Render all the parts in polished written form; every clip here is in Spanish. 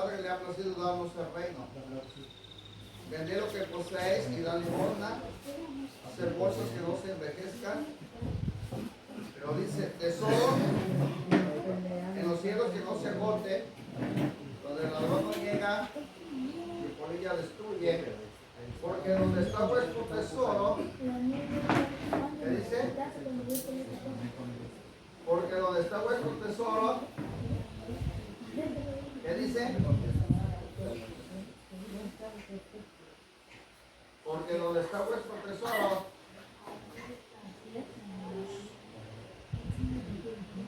Padre le ha placido darnos el reino. Vender lo que poseéis y dar limosna, hacer bolsas que no se envejezcan. Pero dice, tesoro en los cielos que no se agote, donde el ladrón no llega y polilla destruye, porque donde está vuestro tesoro, ¿qué dice? Porque donde está vuestro tesoro, ¿qué dice? Porque donde está vuestro tesoro,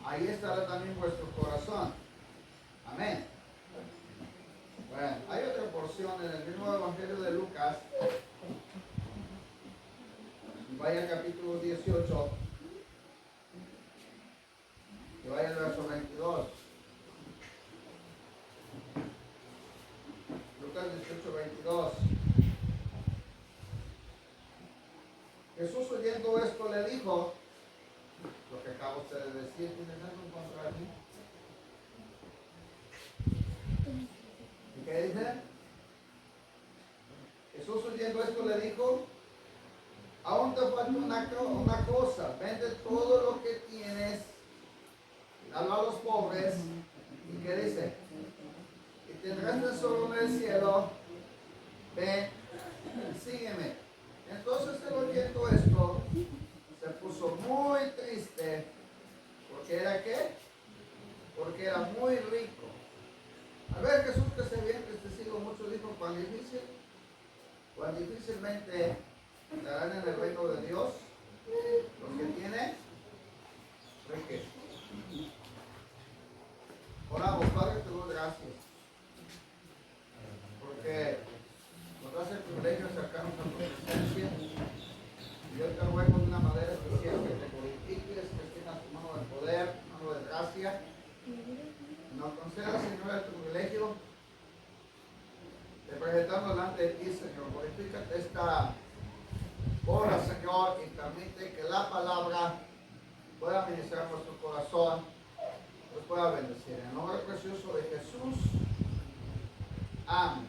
ahí estará también vuestro corazón. Amén. Bueno, hay otra porción en el mismo Evangelio de Lucas. Vaya al capítulo 18. Que vaya al verso 22. Lucas 18, 22. Jesús oyendo esto le dijo, lo que acabo de decir, ¿tienes algo en contra de mí? ¿Y qué dice? Jesús oyendo esto le dijo, aún te falta una cosa, vende todo lo que tienes, dalo a los pobres, ¿y qué dice? Y tendrás tesoro en el cielo, ven, sígueme. Entonces él oyendo esto, se puso muy triste, porque era ¿qué? Porque era muy rico. Al ver Jesús que se había entristecido mucho, dijo, cuán difícilmente estarán en el reino de Dios los que tienen riqueza. Oramos, Padre, te doy gracias, porque nos das el privilegio de acercarnos a tu presencia. Y yo te ruego de una manera especial que te glorifiques, que tengas tu mano de poder, mano de gracia. Nos concedas, Señor, el privilegio de presentarnos delante de ti, Señor. Glorifícate esta hora, Señor, y permite que la palabra pueda ministrar nuestro corazón, nos pueda bendecir. En el nombre precioso de Jesús. Amén.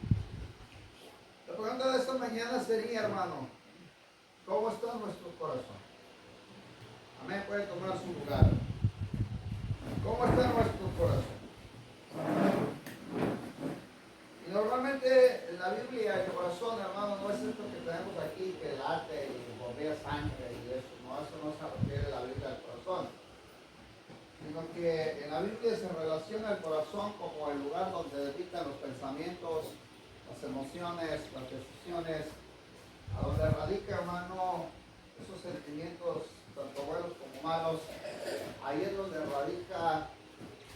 La pregunta de esta mañana sería, hermano, ¿cómo está nuestro corazón? Amén, puede tomar su lugar. ¿Cómo está nuestro corazón? Y normalmente en la Biblia el corazón, hermano, no es esto que tenemos aquí, que late y bombea sangre y eso, no, eso no se refiere a la Biblia al corazón. Sino que en la Biblia se relaciona el corazón como el lugar donde habitan los pensamientos, las emociones, las decisiones, a donde radica, hermano, esos sentimientos, tanto buenos como malos. Ahí es donde radica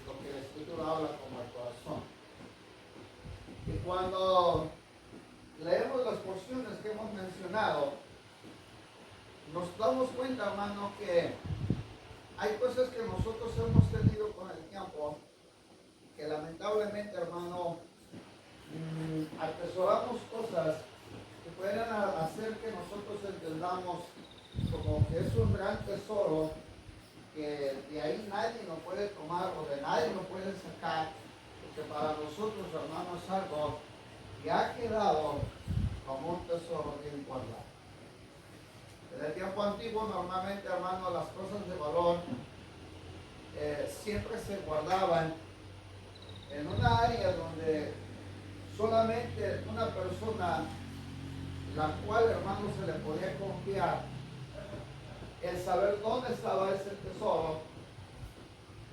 lo que la Escritura habla como el corazón. Y cuando leemos las porciones que hemos mencionado, nos damos cuenta, hermano, que hay cosas que nosotros hemos tenido con el tiempo, que lamentablemente, hermano, atesoramos cosas que pueden hacer que nosotros entendamos como que es un gran tesoro, que de ahí nadie nos puede tomar o de nadie nos puede sacar, porque para nosotros, hermanos, es algo que ha quedado como un tesoro bien guardado. En el tiempo antiguo, normalmente, hermanos, las cosas de valor siempre se guardaban en una área donde solamente una persona, la cual, hermano, se le podía confiar el saber dónde estaba ese tesoro.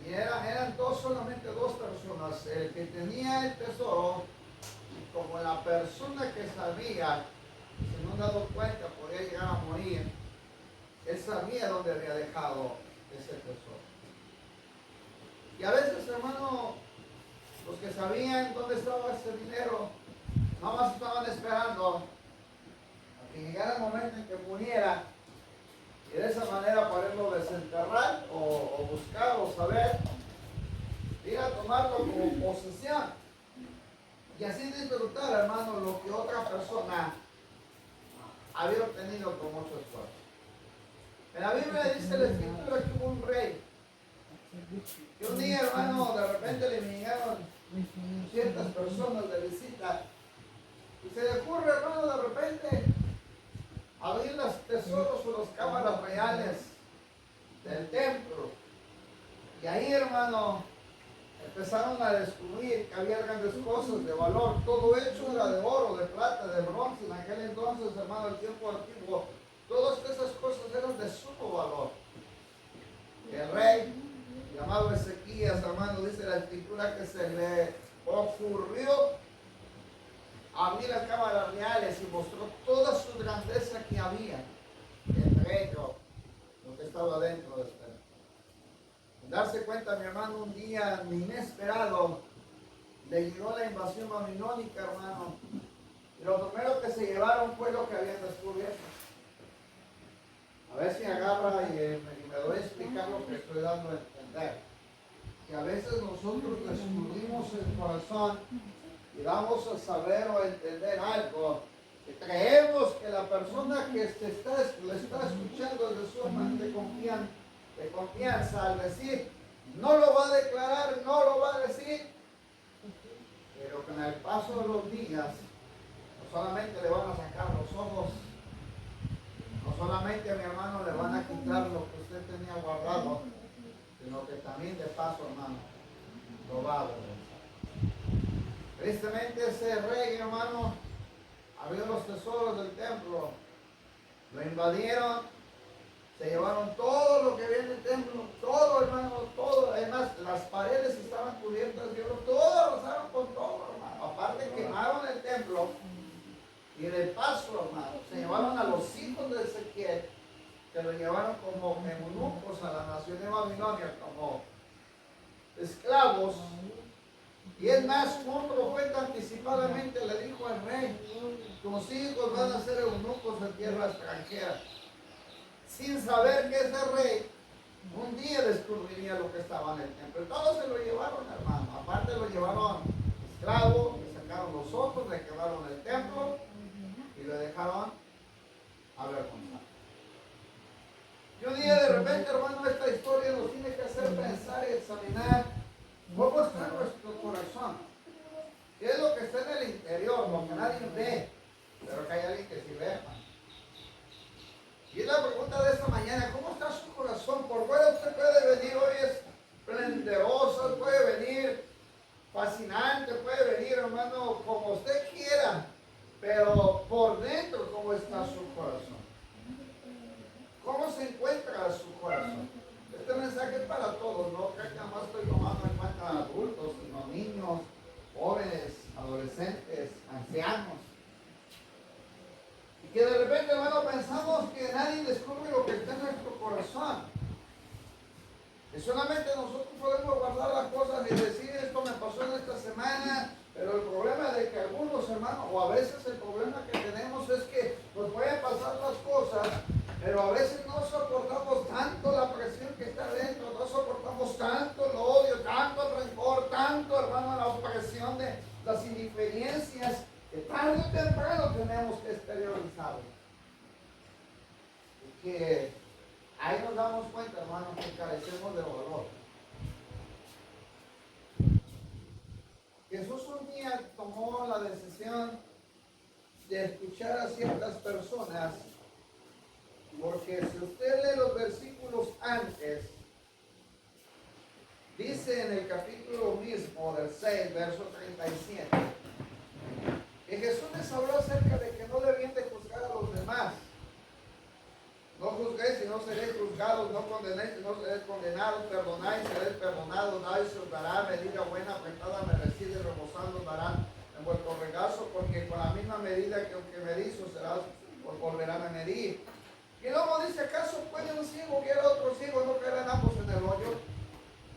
Y eran solamente dos personas, el que tenía el tesoro, como la persona que sabía, si no dado cuenta podía llegar a morir, él sabía dónde había dejado ese tesoro. Y a veces, hermano, los que sabían dónde estaba ese dinero, nada más estaban esperando a que llegara el momento en que muriera, y de esa manera poderlo desenterrar o buscar o saber, ir a tomarlo como posesión. Y así disfrutar, hermano, lo que otra persona había obtenido con mucho esfuerzo. En la Biblia dice la Escritura que hubo un rey, que un día, hermano, de repente le vinieron ciertas personas de visita. Y se le ocurre, hermano, de repente abrir los tesoros o las cámaras reales del templo. Y ahí, hermano, empezaron a descubrir que había grandes cosas de valor. Todo hecho era de oro, de plata, de bronce. En aquel entonces, hermano, el tiempo antiguo, todas esas cosas eran de sumo valor. El rey, llamado Ezequías, hermano, dice la escritura que se le ocurrió abrir las cámaras reales y mostró toda su grandeza que había, entre ellos lo que estaba dentro del templo. Darse cuenta, mi hermano, un día inesperado le llegó la invasión babilónica, hermano, y lo primero que se llevaron fue lo que habían descubierto. A ver si agarra y me doy a explicar lo que estoy dando a entender. Que a veces nosotros descubrimos el corazón y vamos a saber o entender algo que creemos que la persona que le está escuchando es de suma de confianza al decir, no lo va a declarar, no lo va a decir, pero con el paso de los días no solamente le van a sacar los ojos, no solamente a mi hermano le van a quitar lo que usted tenía guardado, sino que también de paso, hermano, lo va a avergonzar. Tristemente ese rey, hermano, abrió los tesoros del templo, lo invadieron, se llevaron todo lo que había en el templo, todo, hermano, todo. Además, las paredes estaban cubiertas de oro, todo arrasaron con todo, hermano. Aparte quemaron el templo y de paso, hermano, se llevaron a los hijos de Ezequiel, que lo llevaron como eunucos a la nación de Babilonia, como esclavos. Y es más, un profeta anticipadamente le dijo al rey, tus hijos van a ser eunucos en tierra extranjera. Sin saber que ese rey un día descubriría lo que estaba en el templo. Todos se lo llevaron, hermano. Aparte lo llevaron esclavo, le sacaron los ojos, le quemaron el templo y lo dejaron avergonzado. Y un día de repente, hermano, esta historia nos tiene que hacer pensar y examinar cómo está nuestro corazón. ¿Qué es lo que está en el interior? Lo que nadie ve, pero que hay alguien que sí ve, hermano. Y es la pregunta de esta mañana, ¿cómo está su corazón? Por fuera usted puede venir hoy esplendoroso, puede venir fascinante, puede venir, hermano, como usted quiera, pero por dentro, ¿cómo está su corazón? ¿Cómo se encuentra su corazón? Este mensaje es para todos, no creo que nada más estoy tomando en cuenta a adultos, sino niños, jóvenes, adolescentes, ancianos. Y que de repente, hermano, pensamos que nadie descubre lo que está en nuestro corazón. Que solamente nosotros podemos guardar las cosas y decir, esto me pasó en esta semana, pero el problema es de que algunos, hermanos, o a veces el problema que tenemos es que nos pueden pasar las cosas, pero a veces no soportamos tanto la presión que está dentro, no soportamos tanto el odio, tanto el rencor, tanto, hermano, la opresión de las indiferencias, que tarde o temprano tenemos que exteriorizarlo. Y que ahí nos damos cuenta, hermano, que carecemos de valor. Jesús un día tomó la decisión de escuchar a ciertas personas, porque si usted lee los versículos antes, dice en el capítulo mismo del 6, verso 37, que Jesús les habló acerca de que no debían de juzgar a los demás. No juzguéis y no seréis juzgados, no condenéis y no seréis condenados, perdonáis y seréis perdonados, dais y os dará, medida buena, apretada, merecida y rebosando os darán en vuestro regazo, porque con la misma medida que medís os volverán a medir. Y luego dice, ¿acaso puede un ciego guiar a otro ciego? ¿No caerán ambos en el hoyo?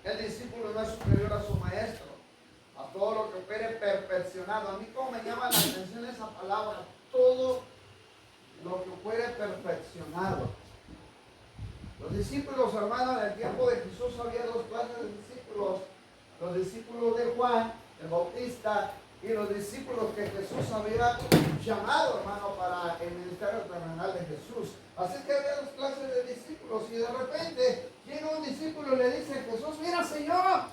El discípulo no es superior a su maestro, a todo lo que opere perfeccionado. A mí como me llama la atención esa palabra, todo lo que fuere perfeccionado. Los discípulos, hermanos, en el tiempo de Jesús había dos clases de discípulos. Los discípulos de Juan, el Bautista, y los discípulos que Jesús había llamado, hermano, para el ministerio terrenal de Jesús. Así que había dos clases de discípulos, y de repente llega un discípulo y le dice a Jesús, mira, Señor,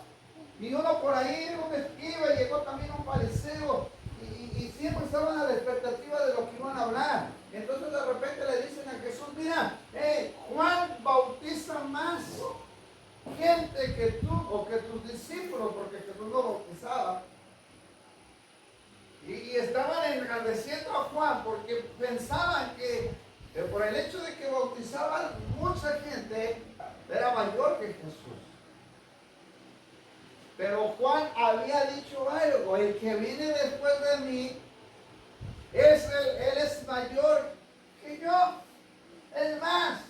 Y uno por ahí, un escriba, llegó también un fariseo, y siempre estaban a la expectativa de lo que iban a hablar. Entonces de repente le dicen a Jesús, mira, Juan bautiza más gente que tú o que tus discípulos, porque Jesús no bautizaba. Y estaban engrandeciendo a Juan porque pensaban que por el hecho de que bautizaban mucha gente, era mayor que Jesús. Pero Juan había dicho algo: el que viene después de mí, él es mayor que yo, es más.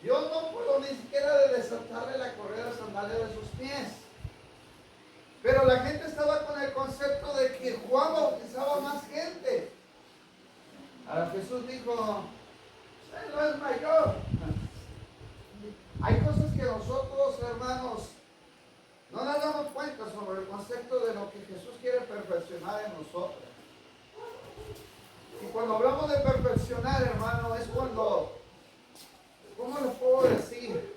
Yo no puedo ni siquiera desatarle la correa de sandalias de sus pies. Pero la gente estaba con el concepto de que Juan bautizaba más gente. Ahora Jesús dijo, él no es mayor. Hay cosas que nosotros, hermanos, no nos damos cuenta sobre el concepto de lo que Jesús quiere perfeccionar en nosotros. Y cuando hablamos de perfeccionar, hermano, es cuando, ¿cómo lo puedo decir?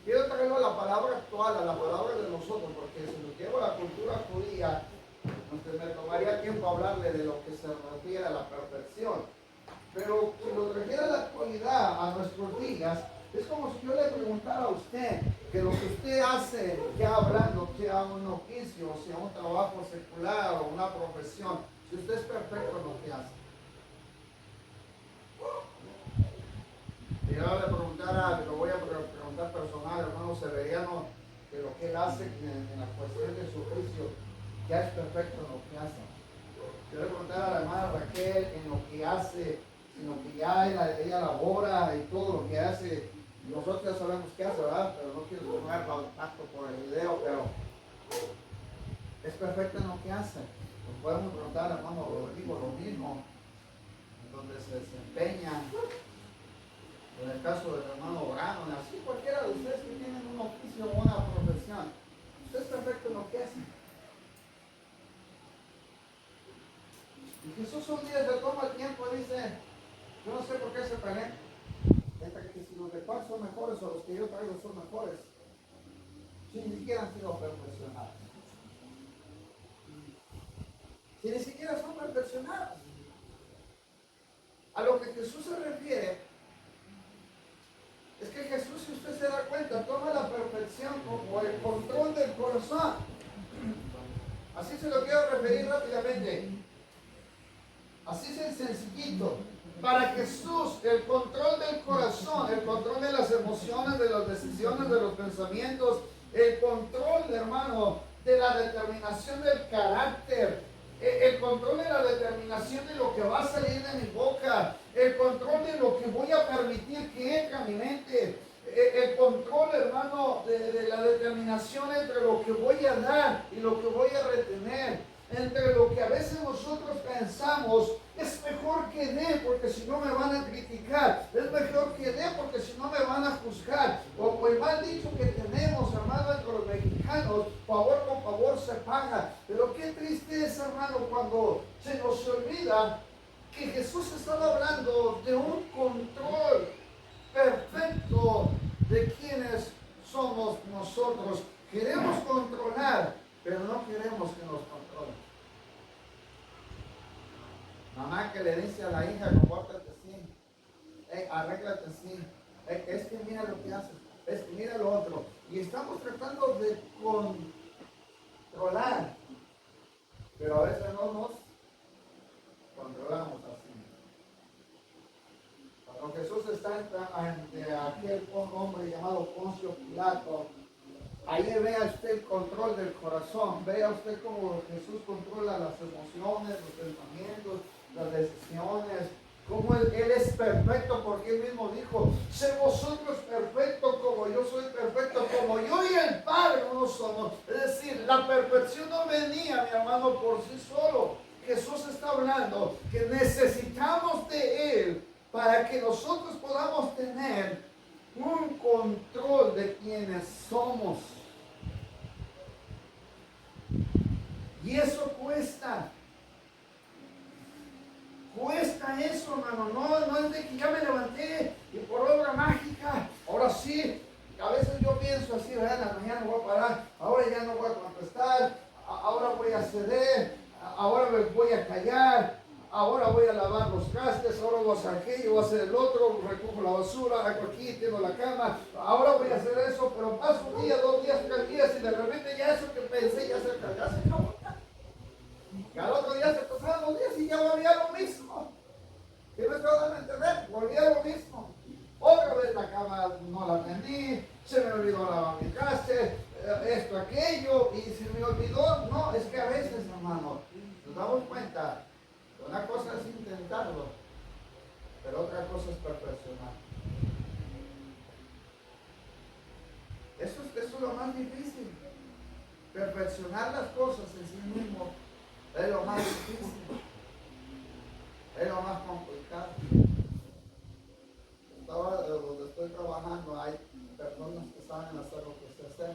Quiero traerlo a la palabra actual, a la palabra de nosotros, porque si lo llevo a la cultura judía, entonces me tomaría tiempo hablarle de lo que se refiere a la perfección. Pero si lo refiere a la actualidad, a nuestros días, es como si yo le preguntara a usted que lo que usted hace, ya hablando, sea un oficio, sea un trabajo secular o una profesión, si usted es perfecto en lo que hace. Y ahora le preguntara, lo voy a preguntar personal, hermano Severiano, que lo que él hace en la cuestión de su juicio, ya es perfecto en lo que hace. Yo le preguntara a la hermana Raquel en lo que hace, en lo que ya ella labora y todo lo que hace. Nosotros ya sabemos qué hace, ¿verdad? Pero no quiero tomar impacto por el video, pero es perfecto en lo que hace. Nos podemos preguntar al hermano Rodrigo lo mismo, en donde se desempeña. En el caso del hermano Brano, así cualquiera de ustedes que tienen un oficio o una profesión, usted es perfecto en lo que hace. Y Jesús un día se toma el tiempo y dice, yo no sé por qué se pelean, que si los de Juan son mejores o los que yo traigo son mejores, si ni siquiera han sido perfeccionados. Si ni siquiera son perfeccionados. A lo que Jesús se refiere es que Jesús, si usted se da cuenta, toma la perfección como el control del corazón. Así se lo quiero referir rápidamente. Así es sencillito. Para Jesús, el control del corazón, el control de las emociones, de las decisiones, de los pensamientos, el control, hermano, de la determinación del carácter, el control de la determinación de lo que va a salir de mi boca, el control de lo que voy a permitir que entre a mi mente, el control, hermano, de la determinación entre lo que voy a dar y lo que voy a retener, entre lo que a veces nosotros pensamos, es mejor que dé porque si no me van a criticar, es mejor que dé porque si no me van a juzgar, o el mal dicho que tenemos, hermano, entre los mexicanos, favor con favor se paga. Pero qué triste es, hermano, cuando se nos olvida que Jesús estaba hablando de un control perfecto de quienes somos nosotros. Queremos controlar, pero no queremos que nos controlen. Mamá que le dice a la hija, compórtate así, arréglate así, es que mira lo que haces, es que mira lo otro. Y estamos tratando de controlar, pero a veces no nos controlamos así. Cuando Jesús está ante aquel hombre llamado Poncio Pilato, ahí vea usted el control del corazón, vea usted cómo Jesús controla las emociones, los pensamientos, las decisiones, cómo él es perfecto, porque él mismo dijo, sé vosotros perfectos como yo soy perfecto, como yo y el Padre uno somos. Es decir, la perfección no venía, mi hermano, por sí solo. Jesús está hablando que necesitamos de Él para que nosotros podamos tener un control de quienes somos. Y eso cuesta. Cuesta eso, hermano. No es de que ya me levanté y por obra mágica, ahora sí, a veces yo pienso así, ¿verdad? En la mañana voy a parar, ahora ya no voy a contestar, ahora voy a ceder, ahora me voy a callar, ahora voy a lavar los trastes, ahora voy a hacer aquello, voy a hacer el otro, recojo la basura, hago aquí, tengo la cama, ahora voy a hacer eso, pero paso un día, 2 días, 3 días y de repente ya eso que pensé ya se acabó. Y al otro día se pasaron 2 días y ya volvía lo mismo. ¿Qué me estoy dando a entender? Volvía lo mismo. Otra vez la cama no la tendí, se me olvidó lavar mi traste, esto, aquello, y se me olvidó. No, es que a veces, hermano, nos damos cuenta, una cosa es intentarlo, pero otra cosa es perfeccionar. Eso es lo más difícil. Perfeccionar las cosas en sí mismo es lo más difícil, es lo más complicado. Donde estoy trabajando hay personas que saben hacer lo que sé hacer.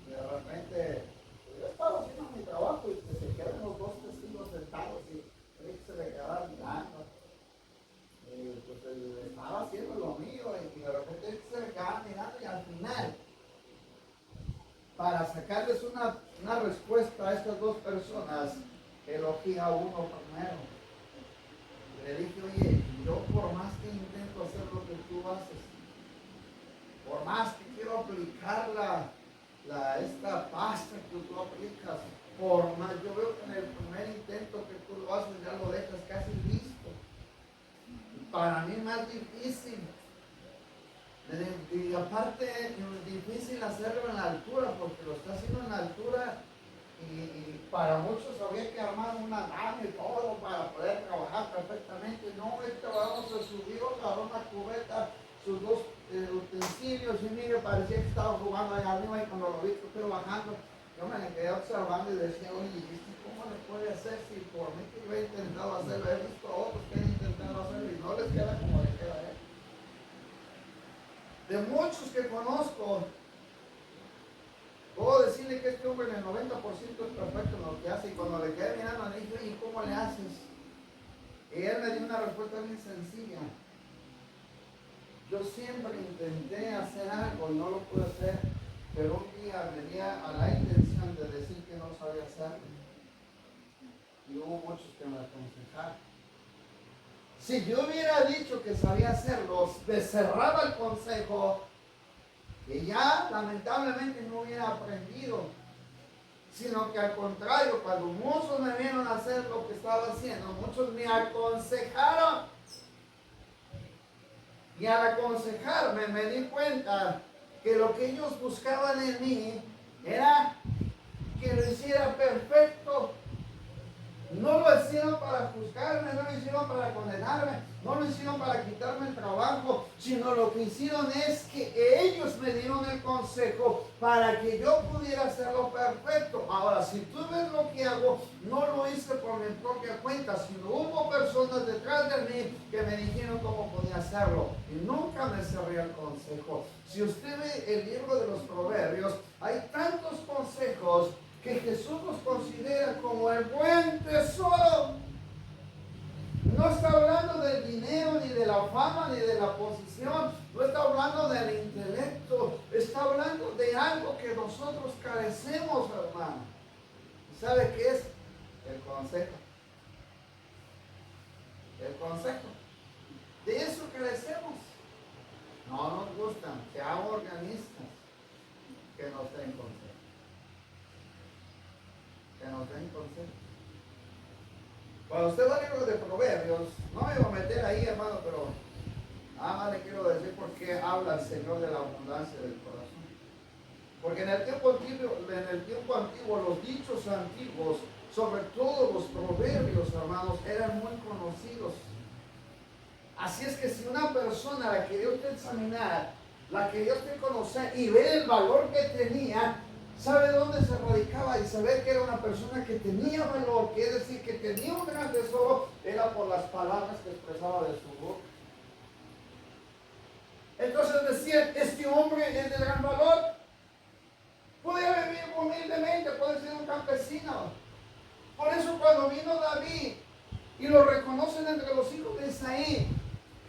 De repente, yo estaba haciendo mi trabajo y que se quedan los 2 testigos sentados y se le quedaba mirando. Pues él estaba haciendo lo mío y de repente se le quedaba mirando y al final, para sacarles una respuesta a estas 2 personas, elogié a uno primero. Le dije, oye, yo por más que intento hacer lo que tú haces, por más que quiero aplicar esta pasta que tú aplicas, por más, yo veo que en el primer intento que tú lo haces ya lo dejas casi listo. Para mí es más difícil. Y aparte es difícil hacerlo en la altura, porque lo está haciendo en la altura y para muchos había que armar una nave y todo para poder trabajar perfectamente. No, vamos a subir una cubeta, sus 2 utensilios, y mire, parecía que estaba jugando allá arriba, y cuando lo vi que fue bajando, yo me quedé observando y decía, oye, ¿cómo le puede hacer si por mí que yo he intentado hacerlo? He visto a otros que han intentado hacerlo y no les queda como le queda a él. De muchos que conozco, puedo decirle que este hombre en el 90% es perfecto en lo que hace, y cuando le quedé mirando le dije, ¿y cómo le haces? Y él me dio una respuesta bien sencilla. Yo siempre intenté hacer algo y no lo pude hacer, pero un día me di a la intención de decir que no sabía hacerlo. Y hubo muchos que me aconsejaron. Si yo hubiera dicho que sabía hacerlo, me cerraba el consejo, y ya lamentablemente no hubiera aprendido, sino que al contrario, cuando muchos me vieron a hacer lo que estaba haciendo, muchos me aconsejaron, y al aconsejarme me di cuenta que lo que ellos buscaban en mí era que lo hiciera perfecto. No lo hicieron para juzgarme, no lo hicieron para condenarme, no lo hicieron para quitarme el trabajo, sino lo que hicieron es que ellos me dieron el consejo para que yo pudiera hacerlo perfecto. Ahora, si tú ves lo que hago, no lo hice por mi propia cuenta, sino hubo personas detrás de mí que me dijeron cómo podía hacerlo, y nunca me cerré el consejo. Si usted ve el libro de los Proverbios, hay tantos consejos que Jesús los considera como el buen tesoro. No está hablando del dinero, ni de la fama, ni de la posición. No está hablando del intelecto. Está hablando de algo que nosotros carecemos, hermano. ¿Y sabe qué es? El consejo. El consejo. De eso carecemos. No nos gustan. Seamos organistas que nos den consejo. Que nos den consejo. Cuando usted va al libro de Proverbios, no me voy a meter ahí, hermano, pero nada más le quiero decir por qué habla el Señor de la abundancia del corazón. Porque en el tiempo antiguo, los dichos antiguos, sobre todo los proverbios, hermanos, eran muy conocidos. Así es que si una persona la quería usted examinar, la quería usted conocer y ver el valor que tenía, ¿sabe dónde se radicaba? Y saber que era una persona que tenía valor, quiere decir que tenía un gran tesoro, era por las palabras que expresaba de su boca. Entonces decían, este hombre es de gran valor. Podía vivir humildemente, puede ser un campesino. Por eso cuando vino David y lo reconocen entre los hijos de Isaí,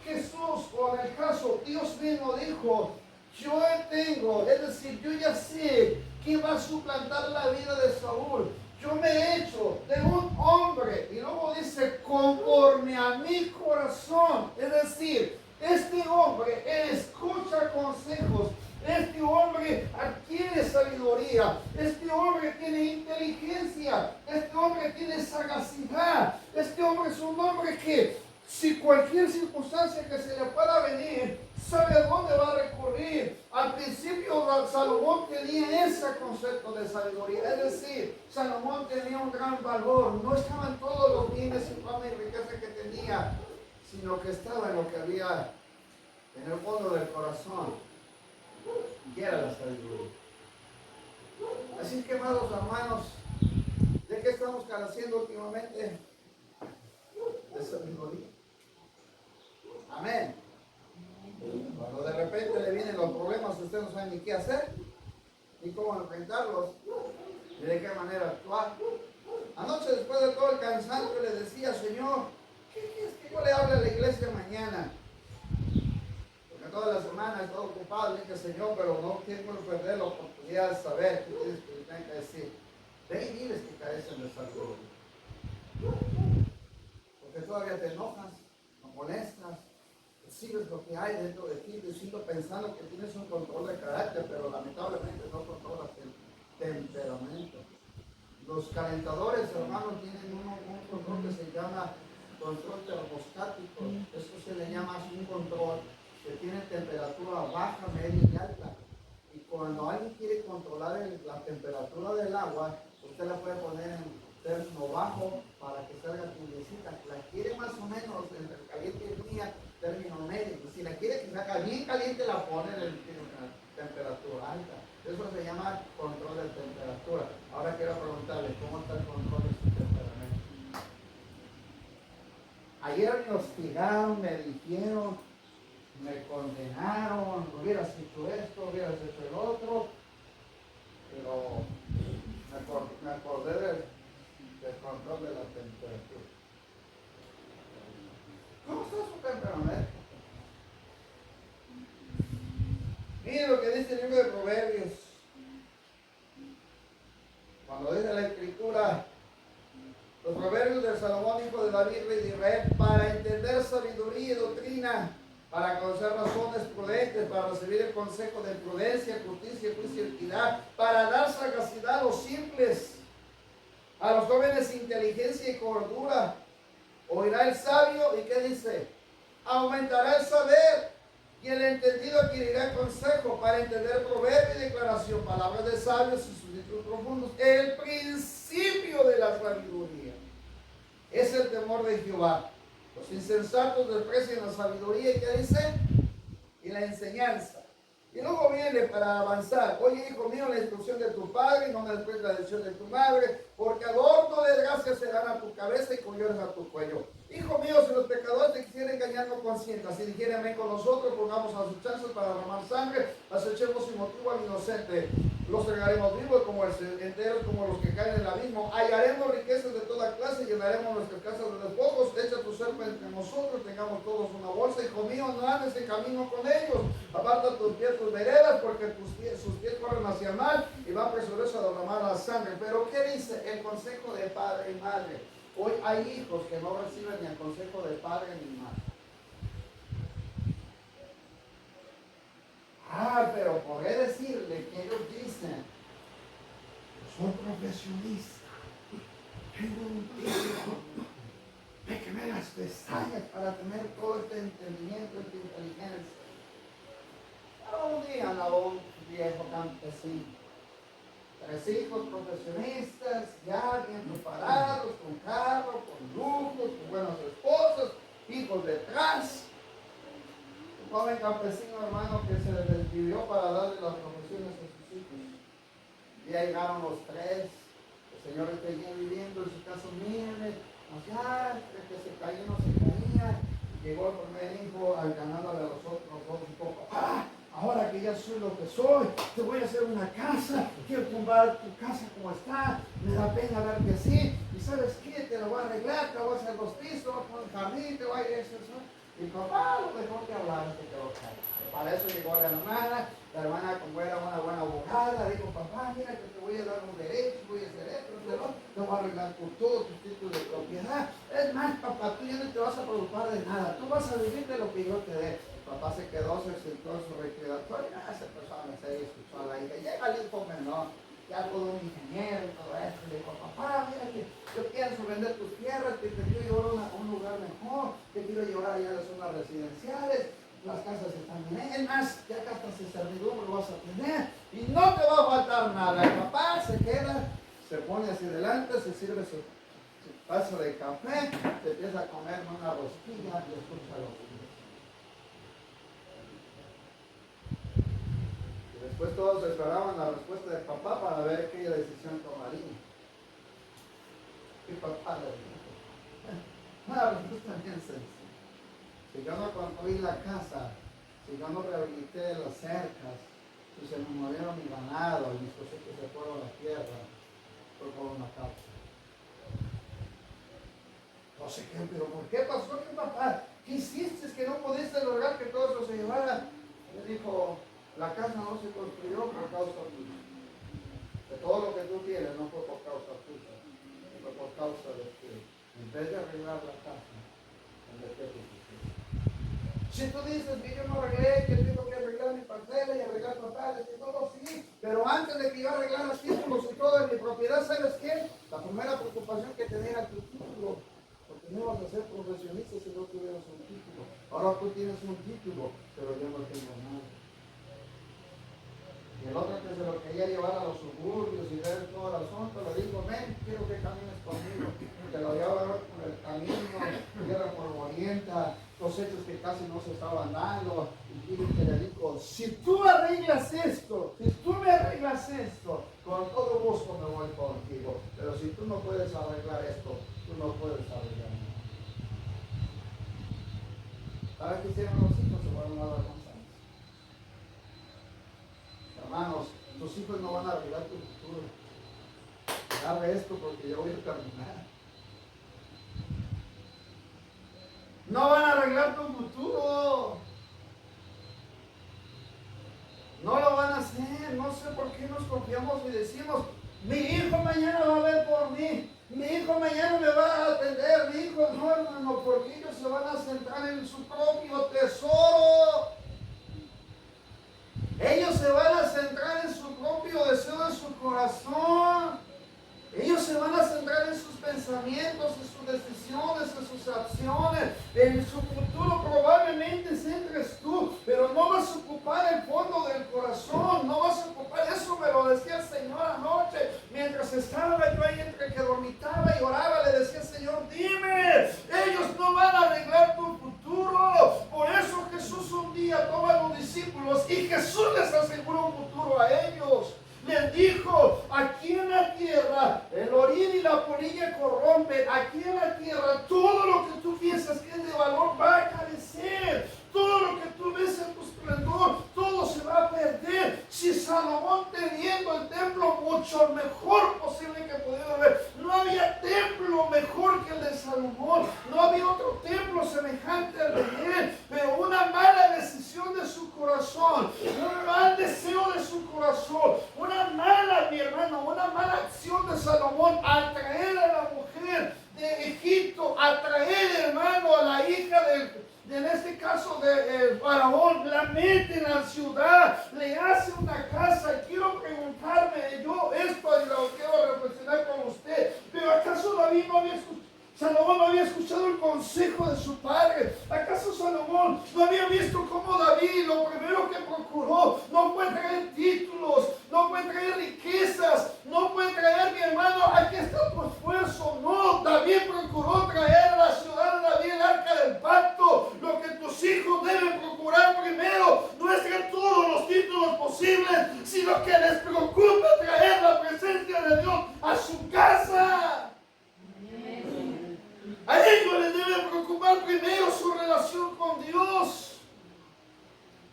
Jesús, o en el caso, Dios mismo dijo, Yo tengo, es decir, yo ya sé quién va a suplantar la vida de Saúl. Yo me he hecho de un hombre, y luego dice, conforme a mi corazón. Es decir, este hombre escucha consejos. Este hombre adquiere sabiduría. Este hombre tiene inteligencia. Este hombre tiene sagacidad. Este hombre es un hombre que, si cualquier circunstancia que se le pueda venir, sabe a dónde va a recurrir. Al principio Salomón tenía ese concepto de sabiduría. Es decir, Salomón tenía un gran valor. No estaban todos los bienes y fama y riqueza que tenía, sino que estaba en lo que había en el fondo del corazón, y era la sabiduría. Así que, amados hermanos, ¿de qué estamos careciendo últimamente? De sabiduría. Amén. Cuando de repente le vienen los problemas, usted no sabe ni qué hacer, ni cómo enfrentarlos, ni de qué manera actuar. Anoche, después de todo el cansancio, le decía, Señor, ¿qué quieres que yo le hable a la iglesia mañana? Porque toda la semana he estado ocupado, le dije, Señor, pero no quiero perder la oportunidad de saber qué quieres que le tenga que decir. Ven y diles que carecen de sabiduría. Porque todavía te enojas, te molestas, sigues lo que hay dentro de ti, te sigo pensando que tienes un control de carácter, pero lamentablemente no controlas el temperamento. Los calentadores, hermanos, tienen un control que se llama control termostático. Eso se le llama un control que tiene temperatura baja, media y alta. Y cuando alguien quiere controlar la temperatura del agua, usted la puede poner en término bajo para que salga tibiecita. La quiere más o menos entre caliente y fría, término medio. Si la quiere que salga bien caliente, la pone en temperatura alta. Eso se llama control de temperatura. Ahora quiero preguntarle, ¿cómo está el control de su temperamento? Ayer me hostigaron, me dijeron, me condenaron, hubieras hecho esto, hubieras hecho el otro, pero me acordé del control de la temperatura. ¿Cómo está su temperamento? Mire lo que dice el libro de Proverbios. Cuando dice la escritura, los proverbios de Salomón, hijo de David, rey de Israel, para entender sabiduría y doctrina, para conocer razones prudentes, para recibir el consejo de prudencia, justicia, juicio y equidad, para dar sagacidad a los simples, a los jóvenes inteligencia y cordura. Oirá el sabio, ¿y qué dice? Aumentará el saber, y el entendido adquirirá el consejo, para entender proverbio y declaración, palabras de sabios y sus dichos profundos. El principio de la sabiduría es el temor de Jehová. Los insensatos desprecian la sabiduría, ¿y qué dice? Y la enseñanza. Y luego viene para avanzar. Oye, hijo mío, la instrucción de tu padre, y no me desprecies la decisión de tu madre, porque adorno de gracia serán a tu cabeza y collares a tu cuello. Hijo mío, si los pecadores te quisieran engañar, no consientas. Si dijeren, ven con nosotros, pongamos a sus chances para derramar sangre, acechemos sin motivo al inocente. Los entregaremos vivos como enteros, como los que caen en el abismo. Hallaremos riquezas de toda clase, llenaremos nuestras casas de despojos. Echa tu serpa entre nosotros, tengamos todos una bolsa. Hijo mío, no andes en camino con ellos. Aparta tus pies tus veredas, porque sus pies corren hacia el mal y van presurosos a derramar la sangre. Pero ¿qué dice el consejo de padre y madre? Hoy hay hijos que no reciben ni el consejo de padre ni madre. Pero podré decirle que ellos dicen, soy profesionista, tengo un título, me quemé las pestañas para tener todo este entendimiento, esta inteligencia. Pero un día andaba un viejo campesino, 3 hijos profesionistas, ya bien preparados, con carro, con lujos, con buenas esposas, hijos detrás. Un joven campesino, hermano, que se les despidió para darle las profesiones a sus hijos. Y ahí llegaron los 3. El Señor está bien viviendo en su casa, mírenme, allá, que se caía, no se caía. Llegó el primer hijo ganándole a los otros 2 un poco. Ahora que ya soy lo que soy, te voy a hacer una casa, quiero tumbar tu casa como está, me da pena verte así, y ¿sabes qué? Te lo voy a arreglar, te voy a hacer 2 pisos, te voy a poner un jardín, te voy a ir a eso. Y papá lo dejó que hablar, se quedó callado. Para eso llegó la hermana, La hermana, como era una buena abogada, dijo, papá, mira que te voy a dar un derecho, voy a hacer esto, pero te voy a arreglar por todo tu título de propiedad. Es más, papá, tú ya no te vas a preocupar de nada, tú vas a vivir de lo que yo te dé. Papá se quedó, se sentó en su recreatorio, se empezó a meter y escuchó a la hija. Llega el hijo menor, ya todo un ingeniero y todo esto. Le dijo, papá, mira que yo pienso vender tus tierras, que te quiero llevar a un lugar mejor, te quiero llevar allá a las zonas residenciales. Las casas están bien, es más, ya gastas en servidumbre lo vas a tener y no te va a faltar nada. El papá se queda, se pone hacia adelante, se sirve su vaso de café, se empieza a comer una rosquilla y escucha los hijos. Y después todos esperaban la respuesta del papá para ver qué decisión tomaría. Y papá le dijo, una respuesta bien sencilla. Si yo no construí la casa, si yo no rehabilité las cercas, si se me movieron mi ganado y mis cosechas se fueron a la tierra, fue por una causa. No sé qué, pero ¿por qué pasó? ¿Qué papá? ¿Qué hiciste? ¿Que no pudiste lograr que todo eso se llevara? Le dijo, la casa no se construyó por causa tuya. Que todo lo que tú tienes no fue por causa tuya, fue por causa de que en vez de arreglar la casa, en vez de que si tú dices que yo no arreglé, que tengo que arreglar mi parcela y arreglar papeles y todo, sí, pero antes de que yo arreglara los títulos y todo en mi propiedad, ¿sabes qué? La primera preocupación que tenía era tu título, porque no ibas a ser profesionista si no tuvieras un título. Ahora tú tienes un título, pero yo no tengo nada. Y el otro que se lo quería llevar a los suburbios y ver todo el asunto, le dijo, ven, quiero que camines conmigo. Te lo llevo por el camino, tierra polvorienta, cosechas que casi no se estaban dando. Y le dijo, si tú arreglas esto, si tú me arreglas esto, con todo gusto me voy contigo. Pero si tú no puedes arreglar esto, tú no puedes arreglar nada. ¿Sabes qué hicieron los hijos? Se fueron a dar con hermanos, tus hijos no van a arreglar tu futuro. Agarre esto porque yo voy a terminar. No van a arreglar tu futuro. No lo van a hacer. No sé por qué nos confiamos y decimos, mi hijo mañana va a ver por mí. Mi hijo mañana me va a atender. Mi hijo no, hermano, porque ellos se van a centrar en su propio tesoro. Ellos se van a centrar en su propio deseo de su corazón. Ellos se van a centrar en sus pensamientos, en sus decisiones, en sus acciones. En su futuro probablemente centres tú, pero no vas a ocupar el fondo del corazón. No vas a ocupar, eso me lo decía el Señor anoche. Mientras estaba yo ahí entre que dormitaba y oraba, le decía, Señor, dime, ellos no van a arreglar tu futuro. Por eso Jesús un día toma a los discípulos y Jesús les aseguró un futuro a ellos. Les dijo, aquí en la tierra el orín y la polilla corrompen. Aquí en la tierra todo lo que tú piensas que es de valor va a carecer. Todo lo que tú ves en tu esplendor, todo se va a perder. Si Salomón teniendo el templo mucho mejor posible que pudiera haber, no había templo mejor que el de Salomón, no había otro templo semejante al de él, pero una mala decisión de su corazón, un mal deseo de su corazón, una mala, mi hermano, una mala acción de Salomón al traer a la mujer de Egipto, a traer, hermano, a la hija en este caso de Faraón, la mete en la ciudad, le hace una casa. Y quiero preguntarme, yo esto lo quiero reflexionar con usted, pero ¿acaso David no había escuchado? Salomón no había escuchado el consejo de su padre. ¿Acaso Salomón no había visto cómo David lo primero que procuró no fue traer títulos, no fue traer riquezas, no fue traer, mi hermano, aquí está tu esfuerzo? No, David procuró traer a la ciudad de David el arca del pacto. Lo que tus hijos deben procurar primero no es traer todos los títulos posibles, sino que les preocupa traer la presencia de Dios a su casa. A ellos les debe preocupar primero su relación con Dios.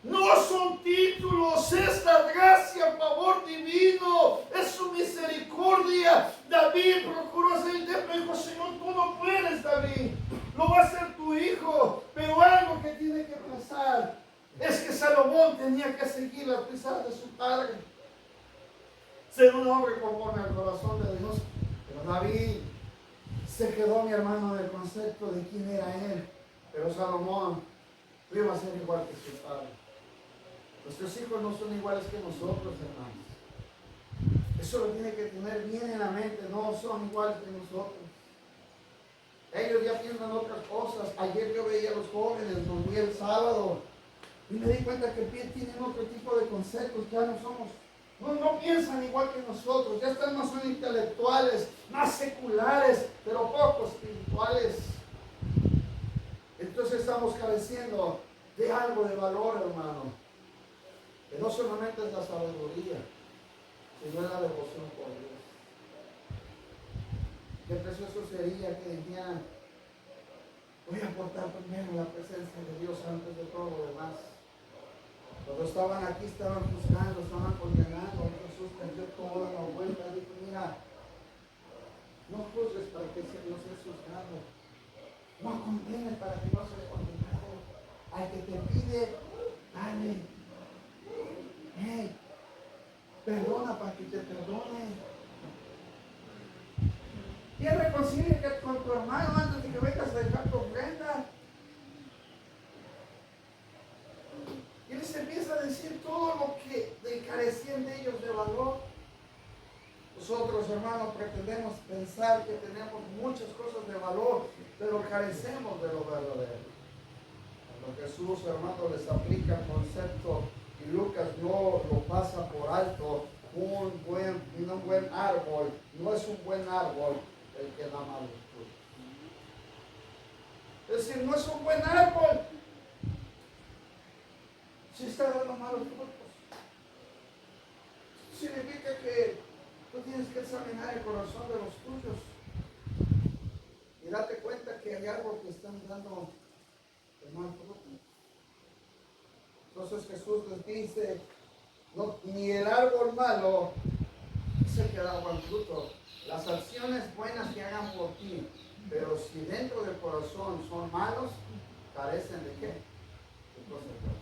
No son títulos, es la gracia, favor divino, es su misericordia. David procuró hacer el templo y un hombre conforme al corazón de Dios. Pero David se quedó, mi hermano, del concepto de quién era él. Pero Salomón no iba a ser igual que su padre. Nuestros hijos no son iguales que nosotros, hermanos. Eso lo tiene que tener bien en la mente. No son iguales que nosotros. Ellos ya piensan otras cosas. Ayer yo veía a los jóvenes, los vi el sábado, y me di cuenta que tienen otro tipo de conceptos. Ya no somos, no piensan igual que nosotros. Ya están más son intelectuales, más seculares, pero poco espirituales. Entonces estamos careciendo de algo de valor, hermano. Que no solamente es la sabiduría, sino es la devoción por Dios. Qué precioso sería que dijeran: voy a portar primero la presencia de Dios antes de todo lo demás. Cuando estaban aquí, estaban juzgando, estaban condenando. Jesús cambió toda la vuelta. Dijo: mira, no juzgues para que no seas juzgado. No condenes para que no seas condenado. Al que te pide, dale. Hey, perdona para que te perdone. Y reconcíliate con tu hermano antes de que vengas a dejar tu ofrenda. Y les empieza a decir todo lo que carecían de ellos de valor. Nosotros, hermanos, pretendemos pensar que tenemos muchas cosas de valor, pero carecemos de lo verdadero. Cuando Jesús, hermanos, les aplica el concepto y Lucas no lo pasa por alto, un buen árbol no es un buen árbol el que da malos frutos. Es decir, no es un buen árbol si está dando malos frutos. Significa que tú tienes que examinar el corazón de los tuyos y date cuenta que hay árboles que están dando el mal fruto. Entonces Jesús les dice: no, ni el árbol malo es el que da buen fruto. Las acciones buenas que hagan por ti, pero si dentro del corazón son malos, carecen de qué? De cosas buenas.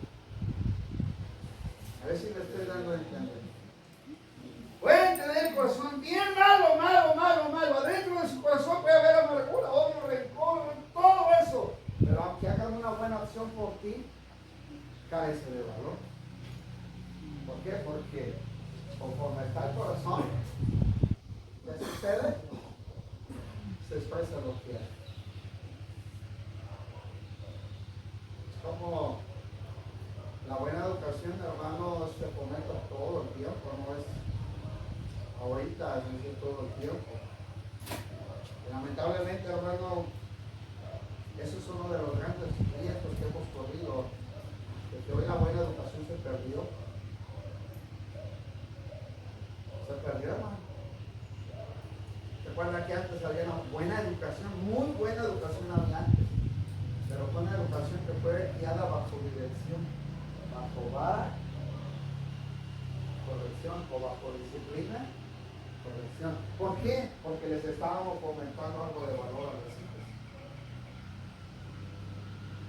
A ver si me estoy dando a entender. Pueden tener el corazón bien malo. Adentro de su corazón puede haber amargura, odio, rencor, todo eso. Pero aunque hagan una buena acción por ti, carece de valor. ¿Por qué? Porque conforme está el corazón, ¿qué sucede? Se expresa lo que hay. Es como la buena educación, hermano, se fomenta todo el tiempo, no es ahorita, es decir, todo el tiempo. Y lamentablemente, hermano, eso es uno de los grandes riesgos que hemos corrido, de que hoy la buena educación se perdió. Se perdió, hermano. Recuerda que antes había una buena educación, muy buena educación había antes, pero fue una educación que fue guiada bajo dirección, bajo vara, corrección, o bajo disciplina, corrección. ¿Por qué? Porque les estábamos fomentando algo de valor a los hijos.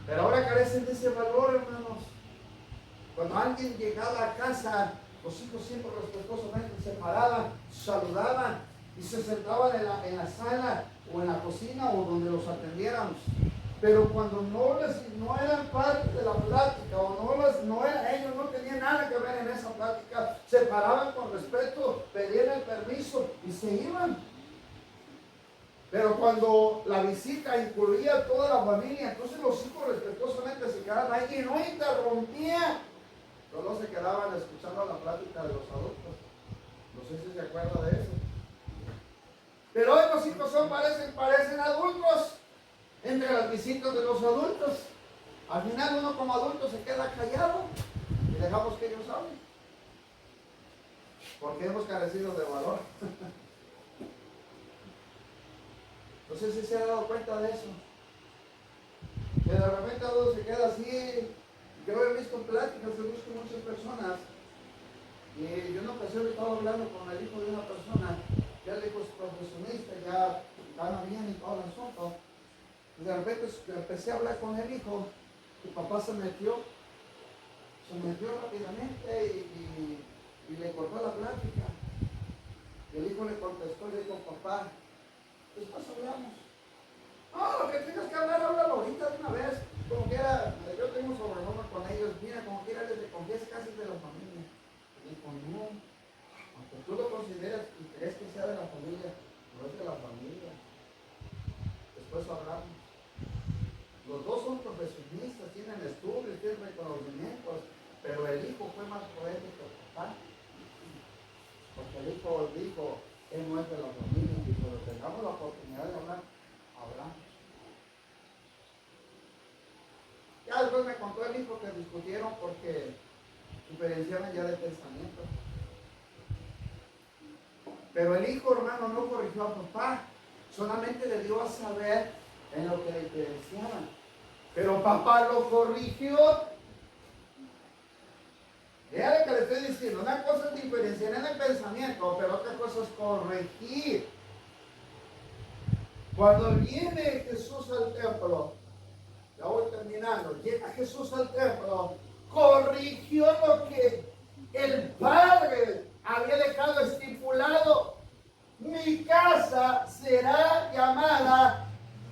Pero ahora carecen de ese valor, hermanos. Cuando alguien llegaba a casa, los hijos siempre respetuosamente se paraban, saludaban y se sentaban en la sala o en la cocina o donde los atendiéramos. Pero cuando no eran parte de la plática o ellos no tenían nada que ver en esa plática, se paraban con respeto, pedían el permiso y se iban. Pero cuando la visita incluía a toda la familia, entonces los hijos respetuosamente se quedaban ahí y no interrumpían. Solo se quedaban escuchando la plática de los adultos. No sé si se acuerda de eso. Pero hoy los hijos parecen adultos entre las visitas de los adultos. Al final uno como adulto se queda callado y dejamos que ellos hablen. Porque hemos carecido de valor. No sé si se ha dado cuenta de eso. Que de repente uno se queda así. Yo he visto pláticas de luz con muchas personas y yo en una ocasión estaba hablando con el hijo de una persona, ya el hijo es profesionista, ya gana bien y todo el asunto, y de repente empecé a hablar con el hijo, mi papá se metió rápidamente y le cortó la plática. Y el hijo le contestó y le dijo, papá, después hablamos. No, lo que tengas que hablar, háblalo ahorita de una vez. Como quiera, yo tengo un sobrenombre con ellos. Mira, como quiera les desconfíes casi de la familia. Y dijo, no, aunque tú lo consideras y crees que sea de la familia, no es de la familia. Después hablamos. Los dos son profesionistas, tienen estudios, tienen reconocimientos, pero el hijo fue más fuerte que el papá. Porque el hijo dijo, él no es de la familia, y cuando tengamos la oportunidad de hablar, hablamos. Ya después me contó el hijo que discutieron porque diferenciaban ya de pensamiento. Pero el hijo, hermano, no corrigió a papá, solamente le dio a saber en lo que diferenciaban. Pero papá lo corrigió. Vea lo que le estoy diciendo. Una cosa es diferenciar en el pensamiento, pero otra cosa es corregir. Cuando viene Jesús al templo, ya voy terminando, llega Jesús al templo, corrigió lo que el Padre había dejado estipulado. Mi casa será llamada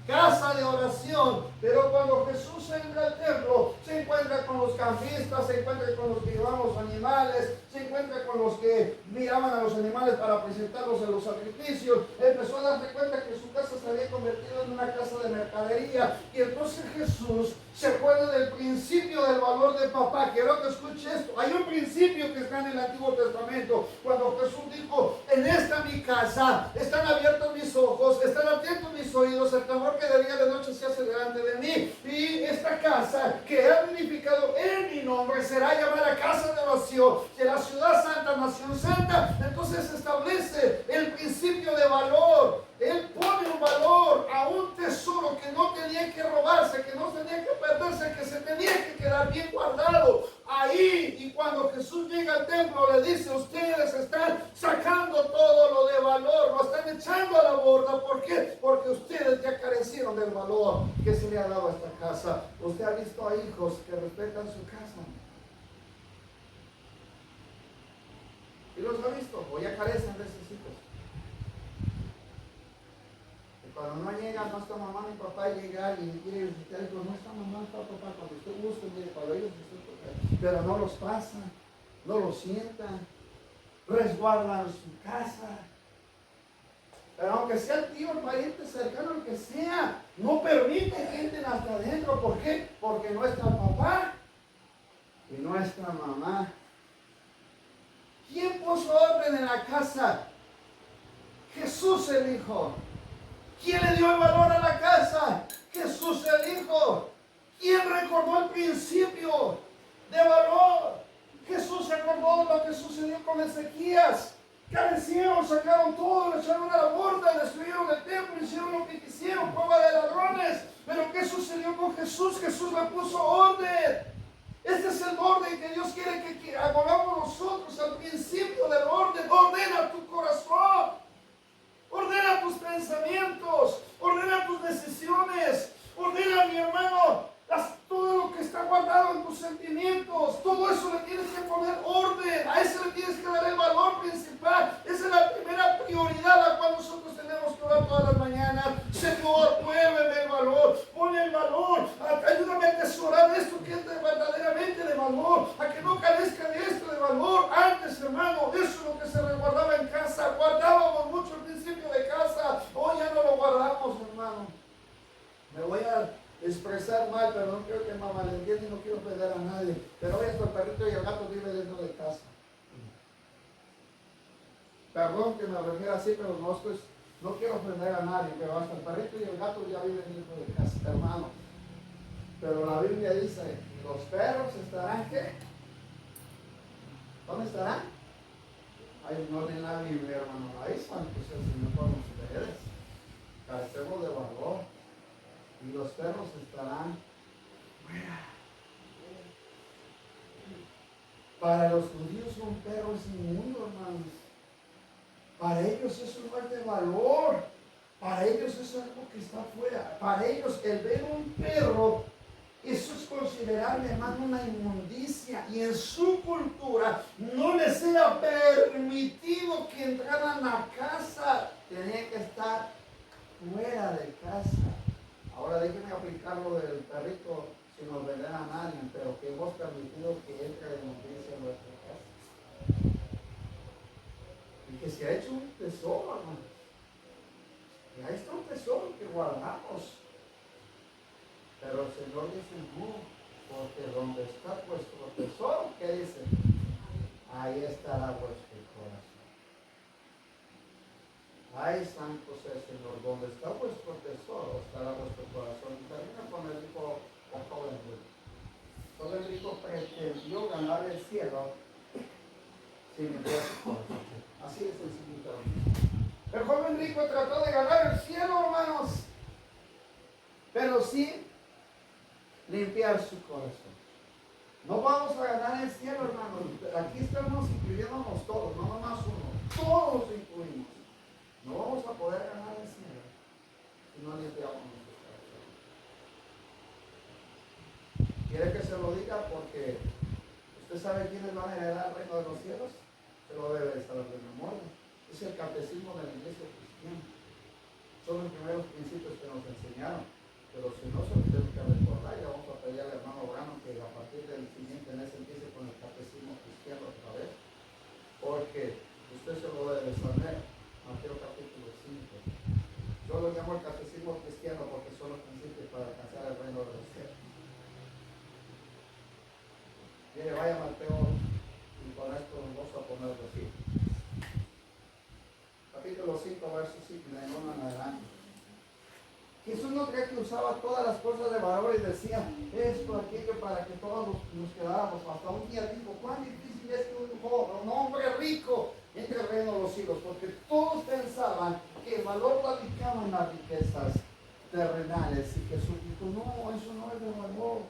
casa de oración. Pero cuando Jesús entra al templo, se encuentra con los cambistas, se encuentra con los que llevaban los animales, se encuentra con los que miraban a los animales para presentarlos en los sacrificios. Empezó a darse cuenta que su casa se había convertido en una casa de mercadería. Y entonces Jesús se acuerda del principio del valor de papá. Quiero que escuche esto. Hay un principio que está en el Antiguo Testamento. Cuando Jesús dijo, en esta mi casa están abiertos mis ojos, están atentos mis oídos, el temor que de día de noche se hace delante de mí. Y esta casa que ha dignificado en mi nombre será llamada casa de oración, de la ciudad santa, nación santa. Entonces establece el principio de valor. Él pone un valor a un tesoro que no tenía que robarse, que no tenía que perderse, que se tenía que quedar bien guardado ahí. Y cuando Jesús llega al templo le dice, ustedes están sacando todo lo de valor, lo están echando a la borda. ¿Por qué? Porque ustedes ya carecieron del valor que se le ha dado a esta casa. Usted ha visto a hijos que respetan su casa y los ha visto, o ya carecen de esos hijos. Cuando no llega, no está mamá ni papá, llega y quiere visitar, digo, no está mamá, no está papá, cuando usted gusta, mire, cuando ellos estén, pero no los pasan, no los sientan, resguardan su casa. Pero aunque sea el tío, el pariente cercano, el que sea, no permite que entren hasta adentro. ¿Por qué? Porque no está papá y no está mamá. ¿Quién puso orden en la casa? Jesús el Hijo. ¿Quién le dio el valor a la casa? Jesús el Hijo. ¿Quién recordó el principio de valor? Jesús se acordó de lo que sucedió con Ezequías. Carecieron, sacaron todo, le echaron a la borda, destruyeron el templo, hicieron lo que quisieron, cueva de ladrones. Pero ¿qué sucedió con Jesús? Jesús le puso orden. Este es el orden que Dios quiere que hagamos nosotros al principio del orden. Ordena tu corazón. Ordena tus pensamientos, ordena tus decisiones, ordena, mi hermano, todo lo que está guardado en tus sentimientos, todo eso le tienes que poner orden, a eso le tienes que dar el valor principal. Esa es la primera prioridad a la cual nosotros tenemos que orar todas las mañanas. Señor, muéveme el valor, ponle el valor, ayúdame a atesorar esto que es verdaderamente de valor, a que no carezca de esto de valor. Antes, hermano, eso es lo que se resguardaba en casa, guardábamos mucho el principio de casa, hoy ya no lo guardamos, hermano. Me voy a expresar mal, pero no quiero que mamá le entienda y no quiero ofender a nadie. Pero hoy hasta el perrito y el gato viven dentro de casa. Perdón que me refiero así, pero no quiero ofender a nadie, pero hasta el perrito y el gato ya viven dentro de casa, hermano. Pero la Biblia dice, los perros estarán, ¿qué? ¿Dónde estarán? Ahí no en la Biblia, hermano. Ahí santo sea el Señor con ustedes. Carecemos de valor. Y los perros estarán fuera. Para los judíos son perros inmundos, hermanos. Para ellos eso no es de valor. Para ellos es algo que está fuera. Para ellos el ver un perro Eso es considerable, hermano, una inmundicia. Y en su cultura no les era permitido que entraran a casa. Tenían que estar fuera de casa. Ahora déjenme aplicar lo del perrito sin ofender a nadie, pero que hemos permitido que entre de inmundicia en nuestra casa. Y que se ha hecho un tesoro, hermano. Y ahí está un tesoro que guardamos. Pero el Señor dice, no, porque donde está vuestro tesoro, ¿qué dice? Ahí estará vuestro corazón. Ay, santo sea el Señor, donde está vuestro tesoro, estará vuestro corazón. Y termina con el hijo o joven rico. Joven rico pretendió ganar el cielo sin limpiar su corazón. Así es sencillito. El joven rico trató de ganar el cielo, hermanos, pero sí limpiar su corazón. No vamos a ganar el cielo, hermanos. Aquí estamos incluyéndonos todos, no nomás uno. Todos incluimos. No vamos a poder ganar el cielo si no limpiamos nuestro corazón. ¿Quiere que se lo diga? Porque usted sabe quiénes van a heredar el reino de los cielos. Se lo debe de saber de memoria. Es el catecismo de la iglesia cristiana. Son los primeros principios que nos enseñaron. Pero si no se lo tengo que recordar, ya vamos a pedir al hermano Brano que a partir del siguiente mes empiece con el catecismo cristiano otra vez, porque usted se lo debe saber. Mateo capítulo 5. Yo lo llamo el catecismo cristiano porque son los principios para alcanzar el reino de los cielos. Mire, vaya Mateo, y con esto nos vamos a poner así. Capítulo 5, verso 5, de 1 en adelante. Jesús no cree que usaba todas las cosas de valor y decía esto, aquello, para que todos nos quedáramos. Hasta un día dijo, cuán difícil es que un hombre rico entre el reino de los cielos, porque todos pensaban que el valor radicaba en las riquezas terrenales. Y Jesús dijo, no, eso no es de valor.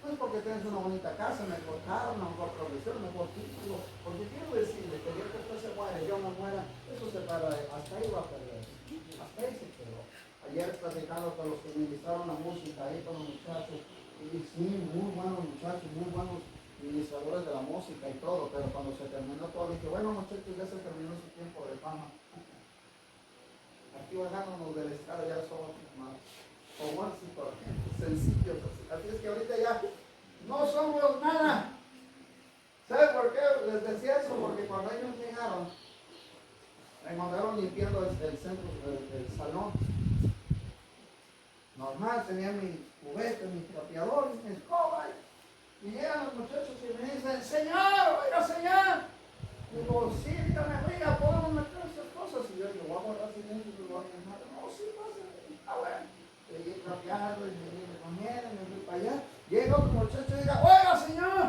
No es porque tienes una bonita casa, mejor carro, mejor profesión, mejor título. Porque quiero decirle que Dios que usted se muere, yo me muera, eso se para, hasta ahí va a perder. Hasta ahí se quedó. Ayer platicando con los que ministraron la música ahí con los muchachos, y sí, muy buenos muchachos, muy buenos ministradores de la música y todo, pero cuando se terminó todo, dije, bueno muchachos, ya se terminó su tiempo de fama. Aquí bajándonos del estrado ya somos más románticos, sencillos, así es que ahorita ya no somos nada. ¿Sabe por qué les decía eso? Porque cuando ellos llegaron, me mandaron limpiando el centro del salón. Normal, tenía mi cubeta, mi trapeador, mi escoba. Y llegan los muchachos y me dicen, Señor, oiga, Señor. Digo, sí, dígame, oiga, podemos meter esas cosas. Y yo digo, voy a guardar silencio, y voy a llamar. No, sí, pásale. Ah, bueno. Seguí trapeando y me recogiendo, me fui para allá. Llega otro muchacho y diga, oiga, Señor,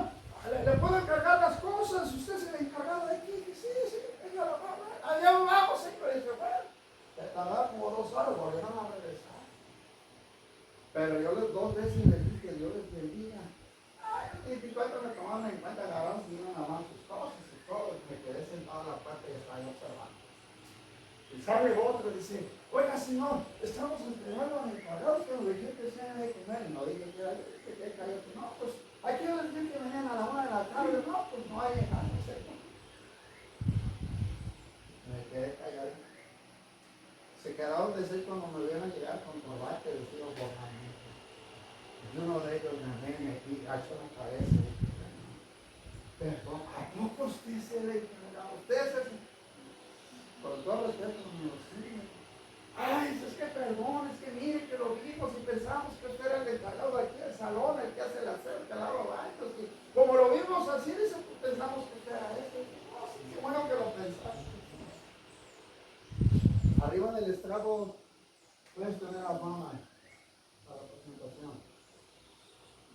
¿le puedo encargar las cosas? ¿Usted se le encargado de aquí? Sí, venga, allá vamos, señor. Y dice, bueno, te tardaba como 2 horas, volvieron a regresar. Pero yo les 2 veces les dije, Dios les bendiga. Ay, el 24 me tomaron en cuenta, agarraron y iban a lavar sus cosas y todo. Me quedé sentado en la puerta y estaba observando. Y sale otro y dice, oiga señor, estamos entregando a mis pagados que nos dijiste que se de comer. Y no dije que era, que cayó. No, pues, aquí les dije que venían a la 1 de la tarde. No, pues no hay nada, no sé. Me quedé callado. Se quedaron de ser cuando me vieron llegar con corbata y vestido borrando. Y uno de ellos me ven aquí, agachó la cabeza. Perdón, ¿a poco usted se le encargaba? Usted se... Con todo respeto, no sé. Ay, es que perdón, es que mire que lo vimos y pensamos que usted era el encargado de aquí del salón, el que hace el aseo, el que lava baños. Y como lo vimos así, pensamos que usted era este. No, sí, qué bueno que lo pensaste. Arriba en el estrado puedes tener la fama para la presentación.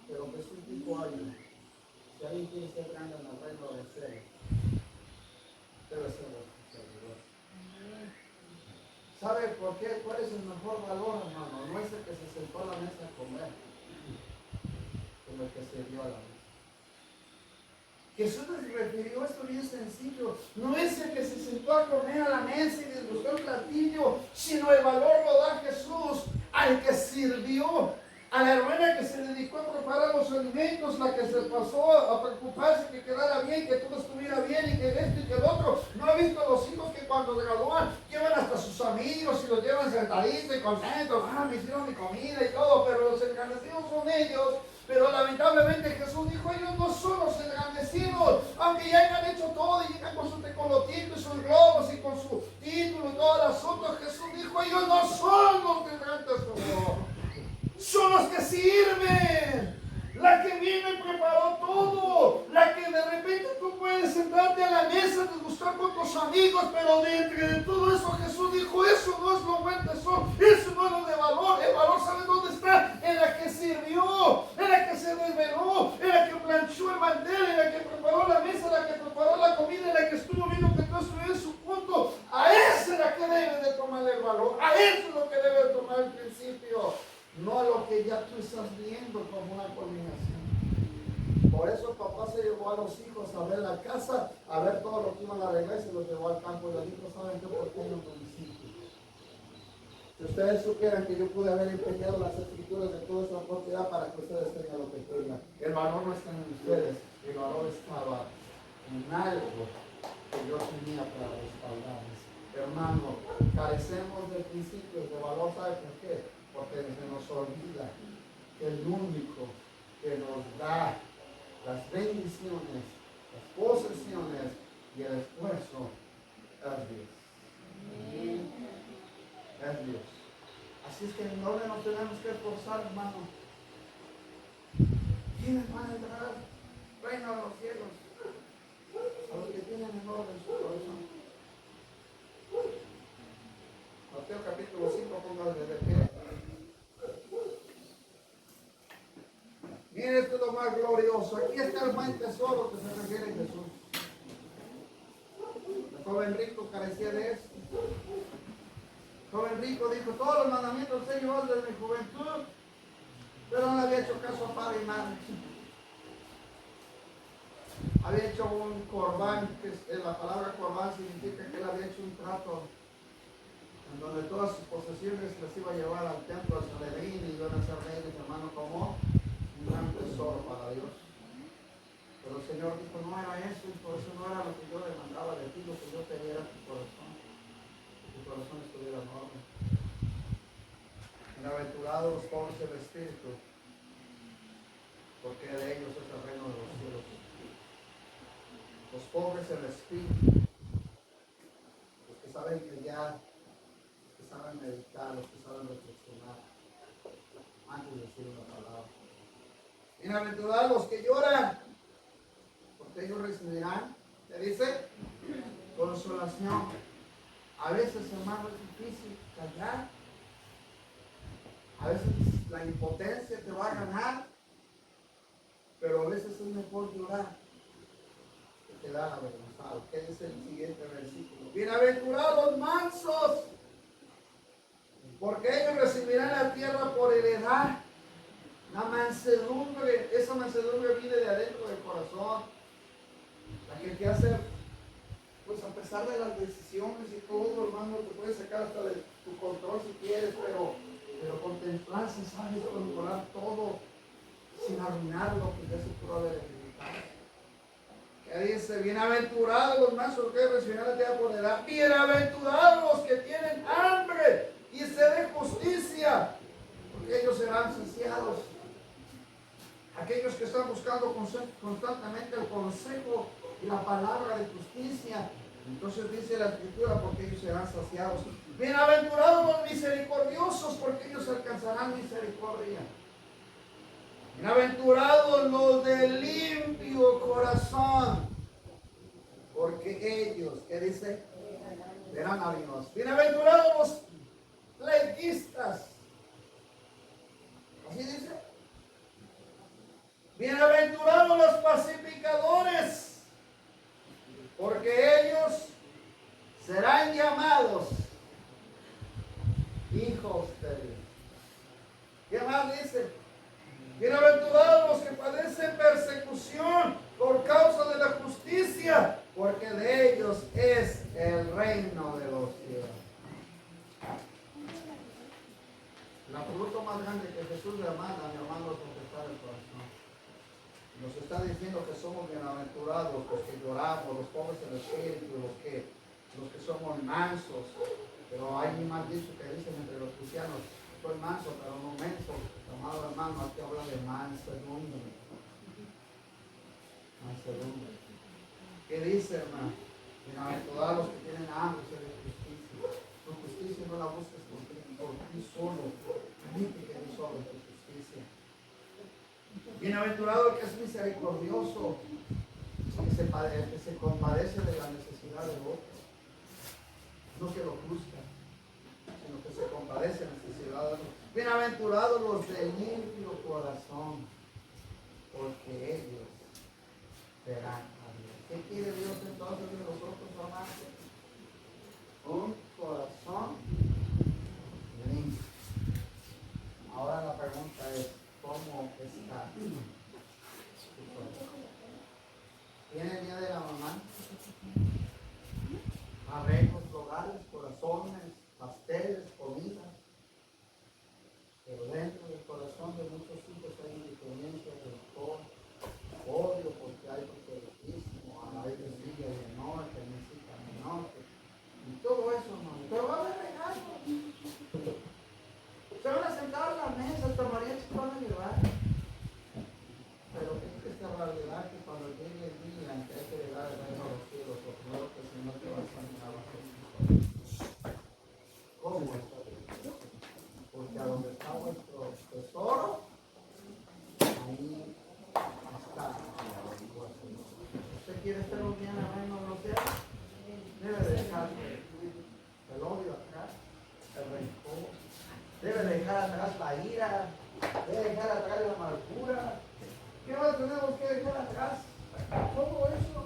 Pero Jesús dijo algo. Si alguien quiere ser grande en el reino del cielo, debe ser vuestro servidor. ¿Sabe por qué? ¿Cuál es el mejor valor, hermano? No es el que se sentó a la mesa a comer, sino el que se dio a la mesa. Jesús les refirió esto bien sencillo. No es el que se sentó a comer a la mesa y disgustó el platillo, sino el valor lo da Jesús al que sirvió, a la hermana que se dedicó a preparar los alimentos, la que se pasó a preocuparse que quedara bien, que todo estuviera bien y que esto y que el otro. ¿No ha visto a los hijos que cuando se gradúan llevan hasta sus amigos y los llevan sentaditos y contentos? Me hicieron mi comida y todo, pero los engrandecidos son ellos. Pero lamentablemente Jesús dijo, ellos no son los engrandecidos, aunque ya hayan hecho todo y llegan con su tecolotito y sus globos y con su título y todo el asunto. Jesús dijo, ellos no son los que son los que sirven, la que vino y preparó todo, la que de repente tú puedes sentarte a la mesa, degustar con tus amigos, pero de entre de todo eso Jesús dijo, eso no es lo buen tesoro, eso no es lo de valor. El valor, ¿sabes dónde está? En la que sirvió, en la que se desveló, en la que planchó el mantel, en la que preparó la mesa, en la que preparó la comida, en la que estuvo viendo que todo estuviera en su punto. A esa es la que debe de tomar el valor, a eso es lo que debe de tomar el principio. No a lo que ya tú estás viendo como una culminación. Por eso papá se llevó a los hijos a ver la casa, a ver todo lo que iban a arreglar y se los llevó al campo. Y los hijos saben qué pequeño municipio. Si ustedes supieran que yo pude haber empeñado las escrituras de toda esa propiedad para que ustedes tengan lo que tengan. El valor no está en ustedes, el valor estaba en algo que yo tenía para respaldarles. Hermano, carecemos de principios de valor, ¿sabe por qué? Porque se nos olvida que el único que nos da las bendiciones, las posesiones y el esfuerzo es Dios. Es Dios. Así es que no nos tenemos que esforzar, hermano. ¿Quiénes van a entrar al reino de los cielos? A los que tienen honor en su corazón. Mateo capítulo 5, póngale de pie. Miren, esto es lo más glorioso. Aquí está el buen tesoro que se refiere a Jesús. El joven rico carecía de eso. El joven rico dijo, todos los mandamientos los he llevado desde mi juventud, pero no le había hecho caso a padre y madre. Había hecho un corbán, que la palabra corbán significa que él había hecho un trato en donde todas sus posesiones las iba a llevar al templo de Sanedrín y iban a ser reyes, hermano, como un gran tesoro para Dios. Pero el Señor dijo, no era eso, y por eso no era lo que yo demandaba de ti, lo que yo quería era tu corazón, que tu corazón estuviera en orden. Bienaventurados los pobres del espíritu, porque de ellos es el reino de los cielos. Los pobres del espíritu, los que saben guiar, los que saben meditar, los que saben reflexionar, antes de decir una palabra. Bienaventurados los que lloran, porque ellos recibirán, ¿qué dice? Consolación. A veces, hermano, es difícil callar. A veces la impotencia te va a ganar, pero a veces es mejor llorar que quedar avergonzado. ¿Qué dice el siguiente versículo? Bienaventurados los mansos, porque ellos recibirán la tierra por heredad. La mansedumbre, esa mansedumbre viene de adentro del corazón. La que te hace, pues a pesar de las decisiones y todo, hermano, te puede sacar hasta de tu control si quieres, pero contemplarse, sabes, controlar todo sin arruinar lo que ya se pudo haber evitado. Que dice, bienaventurados los mansos que recibirán la tierra por heredad. Bienaventurados los que tienen hambre y sed de justicia, porque ellos serán saciados. Aquellos que están buscando constantemente el consejo y la palabra de justicia, entonces dice la escritura, porque ellos serán saciados. Bienaventurados los misericordiosos, porque ellos alcanzarán misericordia. Bienaventurados los de limpio corazón, porque ellos, ¿qué dice? Verán a Dios. Bienaventurados los pleitistas. Así dice. Bienaventurados los pacificadores, porque ellos serán llamados hijos de Dios. ¿Qué más dice? Bienaventurados los que padecen persecución por causa de la justicia, porque de ellos es el reino de los cielos. El fruto más grande que Jesús le manda, mi hermano, es contestar el corazón. Nos está diciendo que somos bienaventurados, los que lloramos, los pobres en el espíritu, los que somos mansos. Pero hay más dicho que dicen entre los cristianos, soy manso, pero no menso. Amado hermano, aquí habla de mansedumbre. Mansedumbre. ¿Qué dice, hermano? Bienaventurados los que tienen hambre y sed de justicia. Tu justicia no la busques por ti solo. Permite que Dios sobre tu justicia. Bienaventurado el que es misericordioso, que se compadece de la necesidad del otro. No que lo juzga, sino que se compadece de la necesidad del otro. Bienaventurados los de limpio corazón, porque ellos verán a Dios. ¿Qué quiere Dios entonces de nosotros, hermanos? Un corazón limpio. Ahora la pregunta es, ¿cómo está tu corazón? ¿Tiene el día de la mamá? Arreglos florales, corazones, pasteles, comida. Pero dentro del corazón de muchos hijos hay indiferencia, rencor, odio, porque hay favoritismo, hay envidia de norte, necesita de norte. Y todo eso, hermano. Pero va a haber regalos. Se van a sentar a la mesa, hasta mariachis van a llevar. Pero es que esta realidad que cuando llegue el día en que hay que llegar al reino de los cielos, lo primero que el Señor te va a examinar va a ser tu corazón. ¿Cómo está? Porque a donde está vuestro tesoro, ahí está vuestro tesoro. ¿Usted quiere estar un día en el reino de los cielos? Debe dejar el odio atrás, el rencor. Debe dejar atrás la ira, debe dejar atrás la amargura. ¿Qué más tenemos que dejar atrás? Todo eso.